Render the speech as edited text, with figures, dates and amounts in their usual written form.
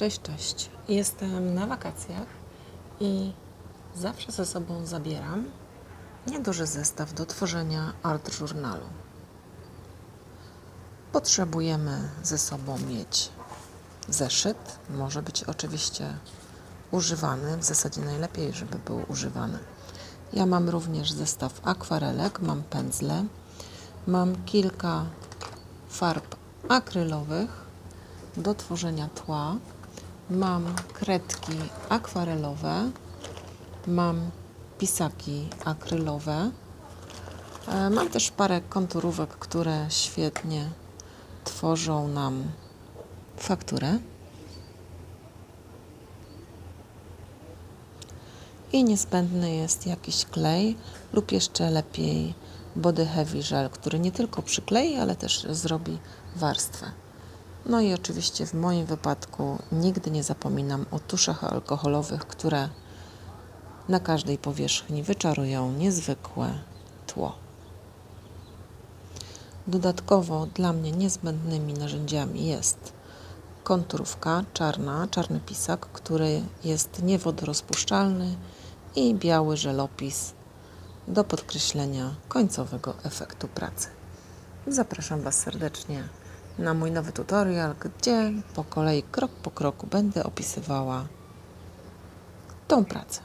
Cześć, cześć. Jestem na wakacjach i zawsze ze sobą zabieram nieduży zestaw do tworzenia art journalu. Potrzebujemy ze sobą mieć zeszyt, może być oczywiście używany, w zasadzie najlepiej, żeby był używany. Ja mam również zestaw akwarelek, mam pędzle, mam kilka farb akrylowych do tworzenia tła. Mam kredki akwarelowe, mam pisaki akrylowe, mam też parę konturówek, które świetnie tworzą nam fakturę. I niezbędny jest jakiś klej lub jeszcze lepiej body heavy gel, który nie tylko przyklei, ale też zrobi warstwę. No i oczywiście w moim wypadku nigdy nie zapominam o tuszach alkoholowych, które na każdej powierzchni wyczarują niezwykłe tło. Dodatkowo dla mnie niezbędnymi narzędziami jest konturówka czarna, czarny pisak, który jest niewodorozpuszczalny i biały żelopis do podkreślenia końcowego efektu pracy. Zapraszam Was serdecznie na mój nowy tutorial, gdzie po kolei, krok po kroku będę opisywała tą pracę.